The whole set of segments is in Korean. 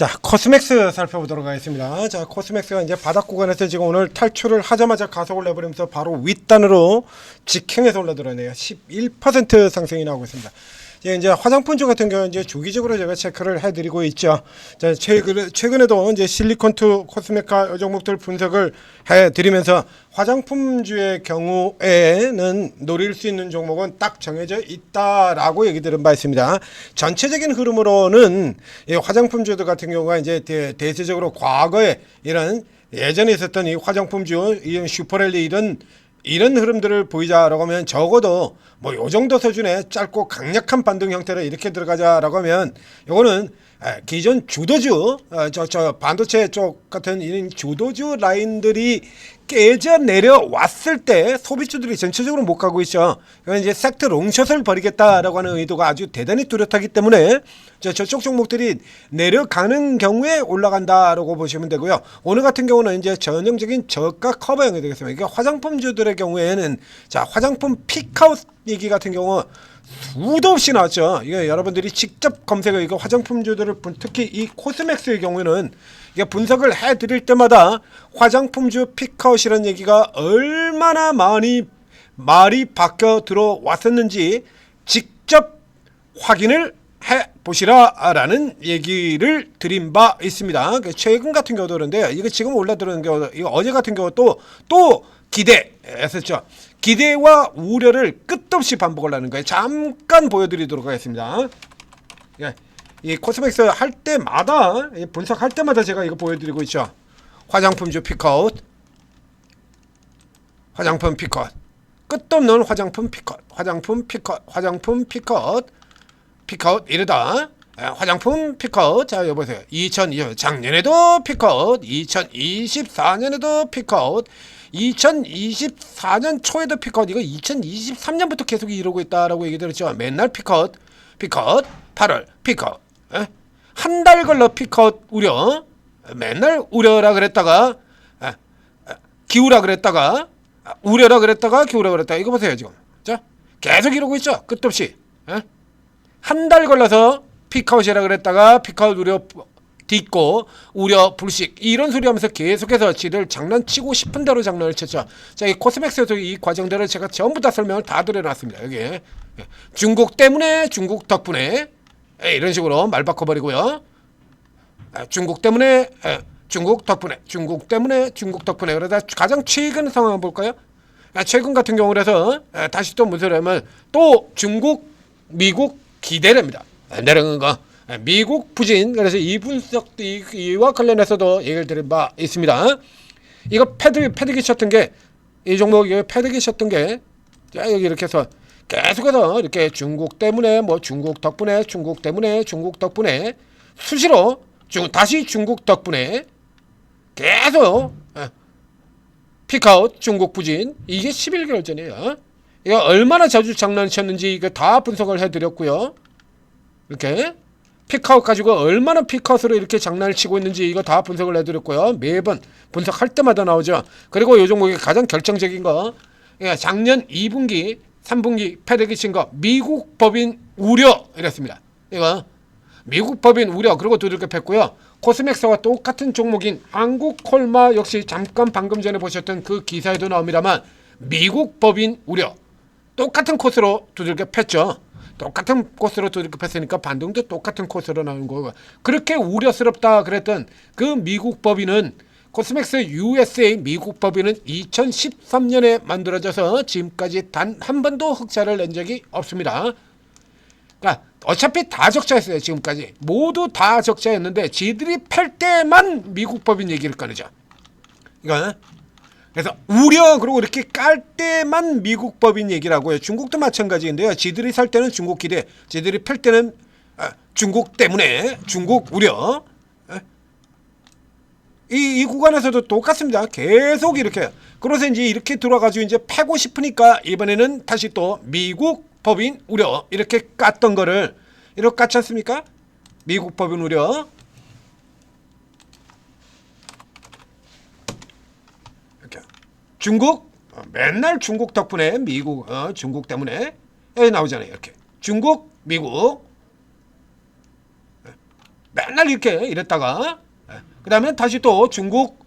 자, 코스맥스 살펴보도록 하겠습니다. 자, 코스맥스가 이제 바닥 구간에서 지금 오늘 탈출을 하자마자 가속을 내버리면서 바로 윗단으로 직행해서 올라들었네요. 11% 상승이 나오고 있습니다. 이제 화장품주 같은 경우는 이제 주기적으로 제가 체크를 해드리고 있죠. 자, 최근에도 이제 실리콘2 코스메카 종목들 분석을 해드리면서 화장품주의 경우에는 노릴 수 있는 종목은 딱 정해져 있다라고 얘기 들은 바 있습니다. 전체적인 흐름으로는 이 화장품주들 같은 경우가 이제 대체적으로 과거에 이런 예전에 있었던 이 화장품주, 이 슈퍼랠리 이런 흐름들을 보이자라고 하면 적어도 뭐 요 정도 수준의 짧고 강력한 반등 형태로 이렇게 들어가자라고 하면 요거는 기존 주도주 저 반도체 쪽 같은 이런 주도주 라인들이 깨져 내려왔을 때 소비주들이 전체적으로 못 가고 있죠. 그러니까 이제 섹터 롱숏을 벌이겠다라고 하는 의도가 아주 대단히 뚜렷하기 때문에 저쪽 종목들이 내려가는 경우에 올라간다라고 보시면 되고요. 오늘 같은 경우는 이제 전형적인 저가 커버형이 되겠습니다. 이게 화장품주들의 경우에는 자, 화장품 픽아웃 얘기 같은 경우 수도 없이 나왔죠. 이게 여러분들이 직접 검색을 이거 화장품주들을 특히 이 코스맥스의 경우에는 이게 분석을 해드릴 때마다 화장품주 픽아웃이라는 얘기가 얼마나 많이 말이 바뀌어 들어왔었는지 직접 확인을 해보시라라는 얘기를 드린 바 있습니다. 최근 같은 경우도 그런데 이거 지금 올라들어오는 경우, 이거 어제 같은 경우 또 기대했었죠. 기대와 우려를 끝없이 반복을 하는 거예요. 잠깐 보여드리도록 하겠습니다. 예, 이 코스맥스 할 때마다 분석할 때마다 제가 이거 보여드리고 있죠. 화장품주 픽아웃, 화장품 픽아웃, 끝없는 화장품 픽아웃, 화장품 픽아웃, 화장품 픽아웃, 픽아웃 이러다 화장품 픽아웃. 자, 여보세요. 2020 작년에도 픽아웃, 2024년에도 픽아웃, 2024년 초에도 픽아웃. 이거 2023년부터 계속 이러고 있다라고 얘기 들었죠. 맨날 픽아웃, 8월 픽아웃, 한 달 걸러 픽아웃 우려, 맨날 우려라 그랬다가 기우라 그랬다가 우려라 그랬다가 기우라 그랬다가. 이거 보세요 지금. 자, 계속 이러고 있죠. 끝없이. 한 달 걸려서 픽아웃이라 그랬다가 픽아웃 우려 딛고 우려 불식 이런 소리 하면서 계속해서 지를 장난치고 싶은 대로 장난을 쳤죠. 자, 이 코스맥스에서 이 과정들을 제가 전부 다 설명을 다 드려놨습니다. 여기 중국 때문에 중국 덕분에 이런 식으로 말 바꿔버리고요. 중국 때문에 중국 덕분에 중국 때문에 중국 덕분에. 그러다 가장 최근 상황 한번 볼까요? 최근 같은 경우라서 다시 또 무슨 소리냐면 또 중국 미국 기대랍니다. 내려간 거 미국 부진. 그래서 이 분석 이와 관련해서도 얘기를 드린 바 있습니다. 이거 패드기 쳤던 게 이 종목 패드기 쳤던 게 여기 이렇게 해서 계속해서 이렇게 중국 때문에 뭐 중국 덕분에 중국 때문에 중국 덕분에 수시로 다시 중국 덕분에 계속 픽아웃 중국 부진. 이게 11개월 전이에요. 이거 얼마나 자주 장난쳤는지 이거 다 분석을 해드렸고요. 이렇게 픽아웃 가지고 얼마나 픽아웃으로 이렇게 장난을 치고 있는지 이거 다 분석을 해드렸고요. 매번 분석할 때마다 나오죠. 그리고 이 종목이 가장 결정적인 거, 작년 2분기 3분기 패드기 친 거 미국 법인 우려 이랬습니다. 이거 미국 법인 우려. 그리고 두들겨 팼고요. 코스맥스와 똑같은 종목인 한국콜마 역시 잠깐 방금 전에 보셨던 그 기사에도 나옵니다만 미국 법인 우려 똑같은 코스로 두들겨 팼죠. 똑같은 코스로 두들겨 팼으니까 반등도 똑같은 코스로 나오는 거고, 그렇게 우려스럽다 그랬던 그 미국 법인은 코스맥스 USA 미국 법인은 2013년에 만들어져서 지금까지 단 한 번도 흑자를 낸 적이 없습니다. 그러니까 어차피 다 적자였어요. 지금까지 모두 다 적자였는데 지들이 팔 때만 미국 법인 얘기를 꺼내죠. 이거 그래서 우려, 그리고 이렇게 깔 때만 미국 법인 얘기를 하고요. 중국도 마찬가지인데요. 지들이 살 때는 중국 기대, 지들이 팔 때는 중국 때문에 중국 우려. 이 구간에서도 똑같습니다. 계속 이렇게. 그래서 이제 이렇게 들어가지고 이제 패고 싶으니까 이번에는 다시 또 미국 법인 우려 이렇게 깠던 거를 이렇게 깠지 않습니까? 미국 법인 우려. 이렇게. 중국 맨날 중국 덕분에 미국 중국 때문에 나오잖아요. 이렇게 중국 미국 맨날 이렇게 이랬다가 그다음에 다시 또 중국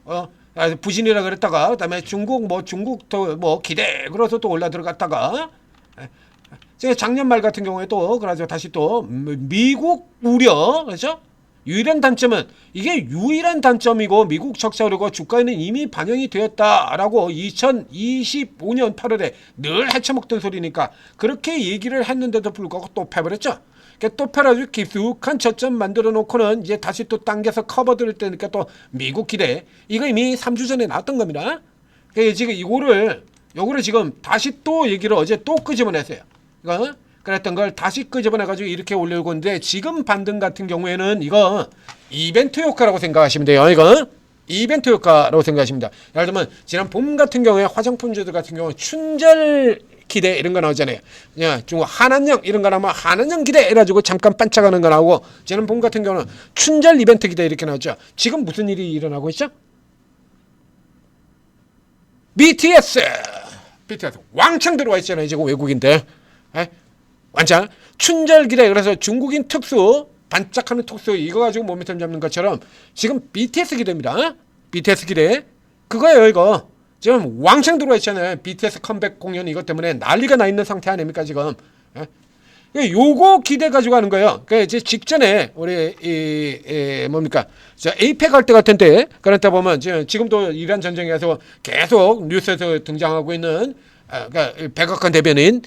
부진이라 그랬다가 그다음에 중국 더 뭐 기대 그래서 또 올라 들어갔다가 작년 말 같은 경우에 또 그래서 다시 또 미국 우려 그렇죠? 유일한 단점은 이게 유일한 단점이고 미국 적자 우려가 주가에는 이미 반영이 되었다라고 2025년 8월에 늘 헤쳐먹던 소리니까 그렇게 얘기를 했는데도 불구하고 또 패버렸죠. 또 패가지고 깊숙한 저점 만들어 놓고는 이제 다시 또 당겨서 커버 들을 때니까 또 미국 기대 이거 이미 3주 전에 나왔던 겁니다. 그러니까 지금 요거를 지금 다시 또 얘기를 어제 또 끄집어냈어요. 이거 그랬던 걸 다시 끄집어내가지고 이렇게 올려고 있는데 지금 반등 같은 경우에는 이거 이벤트 효과라고 생각하시면 돼요. 이거 이벤트 효과라고 생각하시면 됩니다. 예를 들면 지난 봄 같은 경우에 화장품주들 같은 경우에 춘절 기대 이런 거 나오잖아요. 중국 한안령 이런 거 나오면 한안령 기대 이래가지고 잠깐 반짝하는 거 나오고 지난 봄 같은 경우는 춘절 이벤트 기대 이렇게 나오죠. 지금 무슨 일이 일어나고 있죠? BTS 왕창 들어와 있잖아요. 지금 외국인들 완전 춘절 기대 그래서 중국인 특수 반짝하는 특수 이거 가지고 모멘텀 잡는 것처럼 지금 BTS 기대입니다. BTS 기대 그거예요. 이거 지금 왕창 들어와 있잖아요. BTS 컴백 공연 이것 때문에 난리가 나 있는 상태 아닙니까 지금? 요거 기대 가지고 하는 거예요. 그 이제 직전에 우리 뭡니까? 에이펙 할 때 같은데 그러다 보면 지금도 이란 전쟁에서 계속 뉴스에서 등장하고 있는 그러니까 백악관 대변인.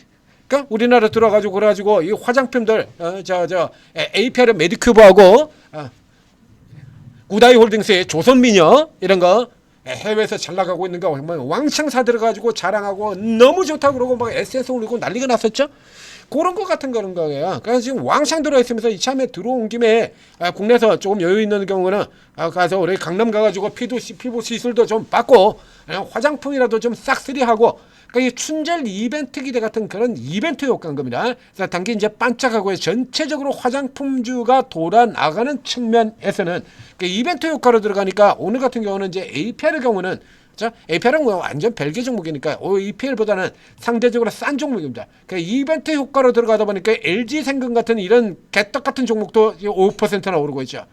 그러니까 우리나라 들어가지고 그래가지고 이 화장품들 APR 메디큐브하고 구다이 홀딩스의 조선미녀 이런 거 해외에서 잘 나가고 있는 거 왕창 사들어가지고 자랑하고 너무 좋다고 그러고 막 SS 올리고 난리가 났었죠. 그런 거 같은 그런 거예요. 그래서 지금 왕창 들어있으면서 이참에 들어온 김에 국내에서 조금 여유 있는 경우는 가서 우리 강남 가가지고 피부 시술도 좀 받고 화장품이라도 좀 싹쓸이하고 그러니까 이 춘절 이벤트 기대 같은 그런 이벤트 효과인 겁니다. 그래서 단기 이제 반짝하고 전체적으로 화장품주가 돌아나가는 측면에서는 그 이벤트 효과로 들어가니까 오늘 같은 경우는 이제 APR의 경우는 APR은 뭐 완전 별개 종목이니까 APR보다는 상대적으로 싼 종목입니다. 그러니까 이벤트 효과로 들어가다 보니까 LG생명 같은 이런 개떡 같은 종목도 5%나 오르고 있죠.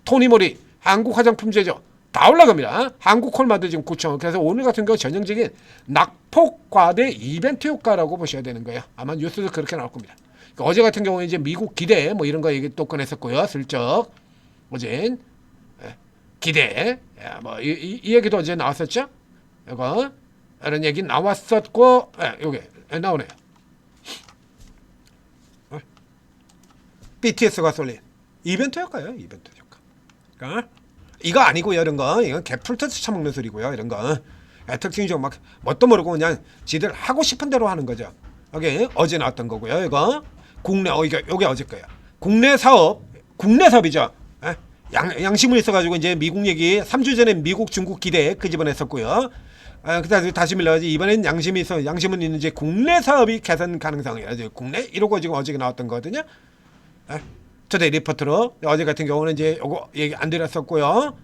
토니모리 한국 화장품제죠. 다 올라갑니다. 한국콜마도 지금 9,000원. 그래서 오늘 같은 경우 전형적인 낙폭과대 이벤트 효과라고 보셔야 되는 거예요. 아마 뉴스도 그렇게 나올 겁니다. 그러니까 어제 같은 경우는 이제 미국 기대 뭐 이런 거 얘기 또 꺼냈었고요. 슬쩍 어젠 기대 뭐 이 얘기도 어제 나왔었죠. 이거 이런 얘기 나왔었고 요게 나오네요. BTS가 쏠린 이벤트 효과예요. 이벤트 효과. 그러니까 이거 아니고요. 이런 거 이건 개풀터치 처먹는 소리고요. 이런 거 특징적으로 막 뭣도 모르고 그냥 지들 하고 싶은 대로 하는 거죠. 여기 어제 나왔던 거고요. 이거 국내 이게 어제 거예요. 국내 사업이죠. 양심을 있어가지고 이제 미국 얘기 3주 전에 미국 중국 기대 그 집어냈었고요. 그다음에 다시 밀려가지고 이번엔 양심은 있는 이제 국내 사업이 개선 가능성이에요. 국내 이러고 지금 어제 나왔던 거거든요. 투데이 리포트로 어제 같은 경우는 이제 요거 얘기 안 드렸었고요.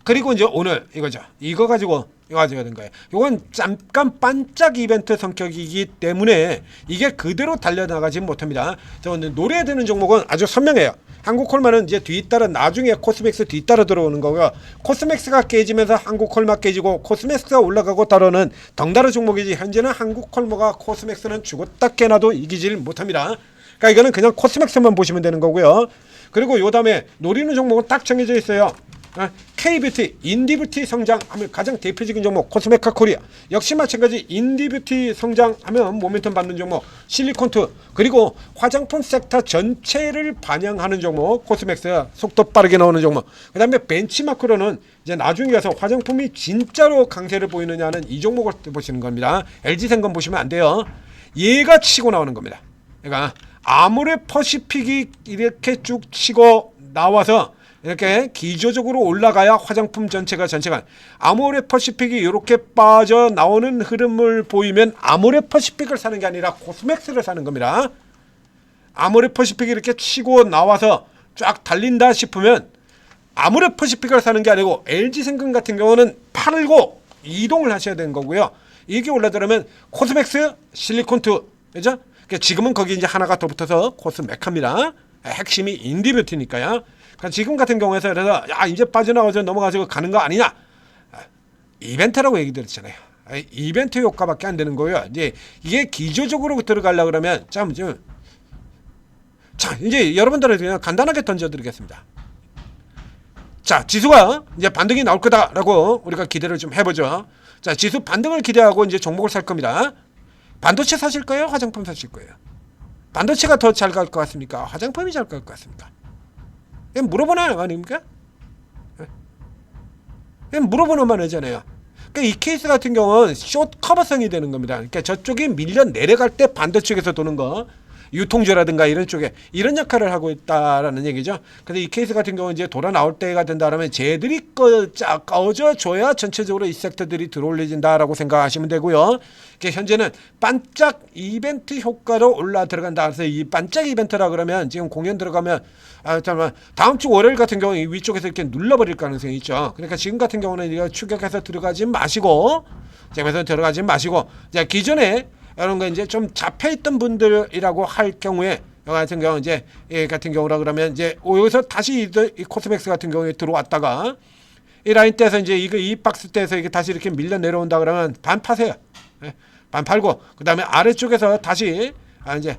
그리고 이제 오늘 이거죠. 이거 가지고 된 거예요. 요건 잠깐 반짝 이벤트 성격이기 때문에 이게 그대로 달려나가지 못합니다. 노래에 드는 종목은 아주 선명해요. 한국콜마는 이제 뒤따라 나중에 코스맥스 뒤따라 들어오는 거고요. 코스맥스가 깨지면서 한국콜마 깨지고 코스맥스가 올라가고 따르는 덩다른 종목이지 현재는 한국콜마가 코스맥스는 죽었다 깨나도 이기질 못합니다. 그러니까 이거는 그냥 코스맥스만 보시면 되는 거고요. 그리고 요 다음에 노리는 종목은 딱 정해져 있어요. K뷰티, 인디뷰티 성장하면 가장 대표적인 종목 코스메카 코리아 역시 마찬가지 인디뷰티 성장하면 모멘텀 받는 종목 실리콘투 그리고 화장품 섹터 전체를 반영하는 종목 코스맥스 속도 빠르게 나오는 종목 그 다음에 벤치마크로는 이제 나중에 가서 화장품이 진짜로 강세를 보이느냐는 이 종목을 보시는 겁니다. LG생건 보시면 안 돼요. 얘가 치고 나오는 겁니다. 그러니까 아모레퍼시픽이 이렇게 쭉 치고 나와서 이렇게 기조적으로 올라가야 화장품 전체가 아모레퍼시픽이 이렇게 빠져나오는 흐름을 보이면 아모레퍼시픽을 사는 게 아니라 코스맥스를 사는 겁니다. 아모레퍼시픽이 이렇게 치고 나와서 쫙 달린다 싶으면 아모레퍼시픽을 사는 게 아니고 LG생명 같은 경우는 팔고 이동을 하셔야 되는 거고요. 이게 올라들으면 코스맥스, 실리콘투 그죠? 지금은 거기 이제 하나가 더 붙어서 코스메카입니다. 핵심이 인디뷰티니까요. 그러니까 지금 같은 경우에서 그래서 야 이제 빠져나가서 넘어가서 가는 거 아니냐? 이벤트라고 얘기 드렸잖아요. 이벤트 효과밖에 안 되는 거예요. 이제 이게 기조적으로 들어가려 그러면 자 이제 여러분들한테 그냥 간단하게 던져드리겠습니다. 자 지수가 이제 반등이 나올 거다라고 우리가 기대를 좀 해보죠. 자 지수 반등을 기대하고 이제 종목을 살 겁니다. 반도체 사실 거예요? 화장품 사실 거예요? 반도체가 더 잘 갈 것 같습니까? 화장품이 잘 갈 것 같습니까? 물어보는 거 아닙니까? 물어보는 말 하잖아요. 그러니까 이 케이스 같은 경우는 숏 커버성이 되는 겁니다. 그러니까 저쪽이 밀려 내려갈 때 반대쪽에서 도는 거, 유통주라든가 이런 쪽에 이런 역할을 하고 있다라는 얘기죠. 근데 이 케이스 같은 경우는 이제 돌아 나올 때가 된다라면 쟤들이 꺼져줘야 전체적으로 이 섹터들이 들어올려진다라고 생각하시면 되고요. 현재는 반짝 이벤트 효과로 올라 들어간다. 그래서 이 반짝 이벤트라 그러면 지금 공연 들어가면 잠깐만 다음 주 월요일 같은 경우 위쪽에서 이렇게 눌러버릴 가능성이 있죠. 그러니까 지금 같은 경우는 이거 추격해서 들어가지 마시고, 지금에서 들어가지 마시고, 자 기존에 이런 거 이제 좀 잡혀있던 분들이라고 할 경우에 같은 경우 이제 같은 경우라 그러면 이제 여기서 다시 이 코스맥스 같은 경우에 들어왔다가 이 라인 때에서 이제 이 박스 때에서 이게 다시 이렇게 밀려 내려온다 그러면 반 파세요. 반 팔고 그 다음에 아래쪽에서 다시 이제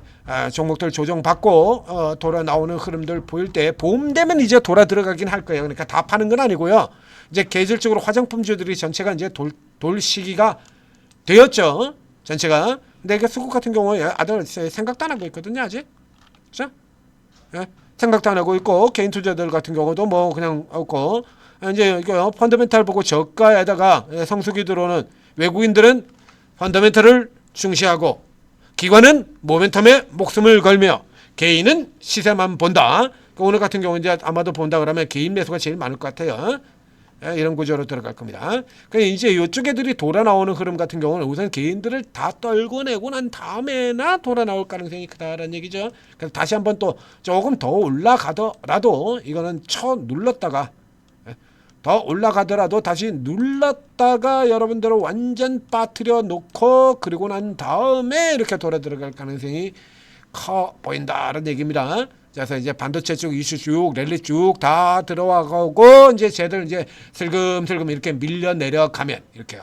종목들 조정받고 돌아 나오는 흐름들 보일 때 봄 되면 이제 돌아 들어가긴 할 거예요. 그러니까 다 파는 건 아니고요. 이제 계절적으로 화장품주들이 전체가 이제 돌 시기가 되었죠. 전체가. 근데 이게 수국 같은 경우에 아들 생각도 안 하고 있거든요, 아직. 그죠? 예? 생각도 안 하고 있고, 개인 투자들 같은 경우도 뭐 그냥 없고, 이제 이거 펀더멘탈 보고 저가에다가 성수기 들어오는 외국인들은 펀더멘탈을 중시하고, 기관은 모멘텀에 목숨을 걸며, 개인은 시세만 본다. 오늘 같은 경우 이제 아마도 본다 그러면 개인 매수가 제일 많을 것 같아요. 이런 구조로 들어갈 겁니다. 그러니까 이제 이쪽 애들이 돌아 나오는 흐름 같은 경우는 우선 개인들을 다 떨궈내고 난 다음에나 돌아 나올 가능성이 크다라는 얘기죠. 그래서 다시 한번 또 조금 더 올라가더라도 이거는 눌렀다가 더 올라가더라도 다시 눌렀다가 여러분들을 완전 빠뜨려 놓고 그리고 난 다음에 이렇게 돌아 들어갈 가능성이 커 보인다라는 얘기입니다. 그래서 이제 반도체 쪽 이슈 쭉 랠리 쭉 다 들어와가고 이제 쟤들 이제 슬금슬금 이렇게 밀려 내려가면 이렇게요.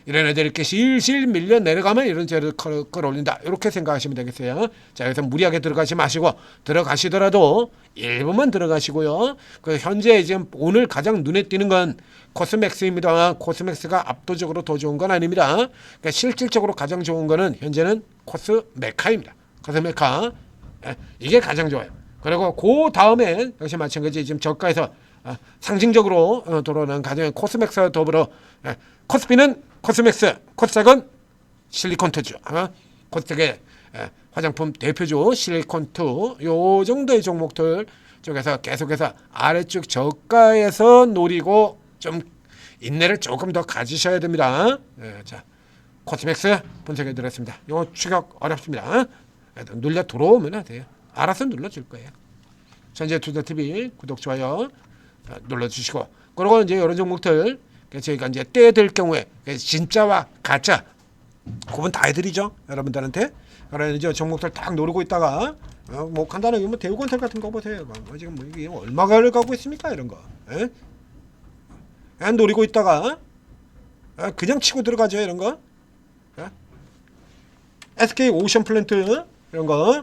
이런 애들 이렇게 실실 밀려 내려가면 이런 쟤를 끌어올린다. 이렇게 생각하시면 되겠어요. 자, 그래서 무리하게 들어가지 마시고 들어가시더라도 일부만 들어가시고요. 그 현재 지금 오늘 가장 눈에 띄는 건 코스맥스입니다. 코스맥스가 압도적으로 더 좋은 건 아닙니다. 그러니까 실질적으로 가장 좋은 거는 현재는 코스메카입니다. 코스메카. 이게 가장 좋아요. 그리고 그 다음에 역시 마찬가지 지금 저가에서 상징적으로 돌아오는 가장 코스맥스와 더불어 코스피는 코스맥스, 코스닥은 실리콘투주, 코스닥의 화장품 대표주 실리콘투 요 정도의 종목들 쪽에서 계속해서 아래쪽 저가에서 노리고 좀 인내를 조금 더 가지셔야 됩니다. 자, 코스맥스 분석해 드렸습니다. 요 추격 어렵습니다. 눌려 들어오면 돼요. 알아서 눌러줄 거예요. 전재투자TV 구독, 좋아요 눌러주시고, 그리고 이제 이런 종목들 저희가 이제 때 될 경우에 진짜와 가짜 구분 다 해드리죠. 여러분들한테. 그래서 이제 종목들 딱 노리고 있다가 뭐 간단하게 뭐 대우건설 같은 거 보세요. 뭐 지금 뭐 이게 얼마가를 가고 있습니까? 이런 거. 노리고 있다가 그냥 치고 들어가죠. 이런 거. SK 오션 플랜트 이런 거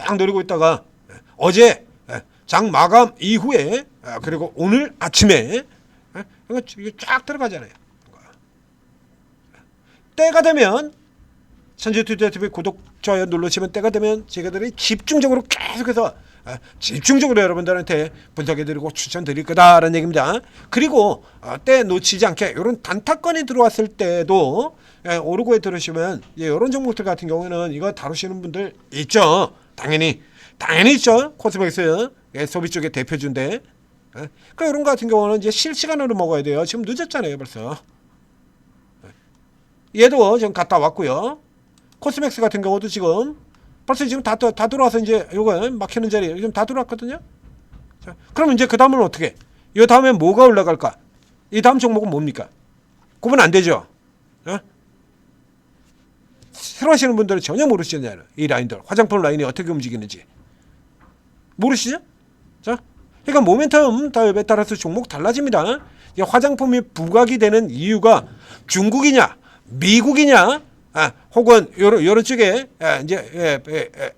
딱 노리고 있다가 어제 장 마감 이후에 그리고 오늘 아침에 이거 쫙 들어가잖아요. 때가 되면 선제투자TV 구독, 좋아요 눌러주시면 때가 되면 제가들이 집중적으로 계속해서 집중적으로 여러분들한테 분석해드리고 추천드릴 거다라는 얘기입니다. 그리고 때 놓치지 않게 이런 단타건이 들어왔을 때도 오르고에 들으시면 이런 종목들 같은 경우에는 이거 다루시는 분들 있죠. 당연히 있죠. 코스맥스 소비 쪽의 대표주인데 그러니까 이런 거 같은 경우는 이제 실시간으로 먹어야 돼요. 지금 늦었잖아요 벌써. 얘도 지금 갔다 왔고요. 코스맥스 같은 경우도 지금 벌써 지금 다 들어와서 이제 요거 막히는 자리 지금 다 들어왔거든요. 자, 그럼 이제 그 다음은 어떻게? 이 다음에 뭐가 올라갈까? 이 다음 종목은 뭡니까? 구분 안 되죠. 새로 하시는 분들은 전혀 모르시잖아요. 이 라인들 화장품 라인이 어떻게 움직이는지 모르시죠? 자, 그러니까 모멘텀 타협에 따라서 종목 달라집니다. 이게 화장품이 부각이 되는 이유가 중국이냐, 미국이냐, 혹은 요런 쪽에 이제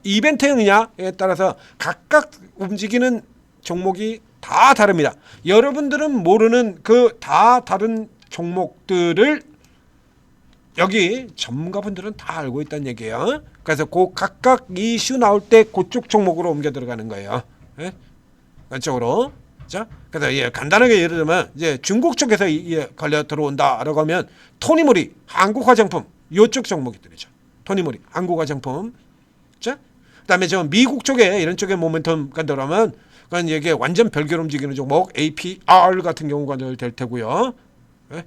이벤트형이냐에 따라서 각각 움직이는 종목이 다 다릅니다. 여러분들은 모르는 그 다 다른 종목들을 여기 전문가분들은 다 알고 있다는 얘기예요. 그래서 그 각각 이슈 나올 때 그쪽 종목으로 옮겨 들어가는 거예요. 예? 그쪽으로. 자, 그래서 간단하게 예를 들면 이제 중국 쪽에서 걸려 들어온다라고 하면 토니모리, 한국 화장품 요쪽 종목들이죠. 토니모리, 한국 화장품. 자, 그다음에 저 미국 쪽에 이런 쪽에 모멘텀 간다라면 그건 이게 완전 별개로 움직이는 종목 APR 같은 경우가 될 테고요. 예?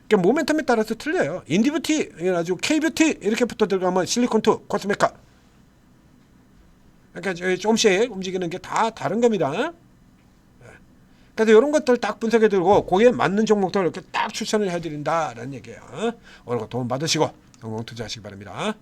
모멘텀에 따라서 틀려요. 인디뷰티, 아주 K뷰티 이렇게 붙어 들어가면 실리콘투, 코스메카. 그러니까 조금씩 움직이는 게 다 다른 겁니다. 그래서 이런 것들 딱 분석해 들고 거기에 맞는 종목들 이렇게 딱 추천을 해드린다라는 얘기예요. 오늘 도움 받으시고 성공 투자하시기 바랍니다.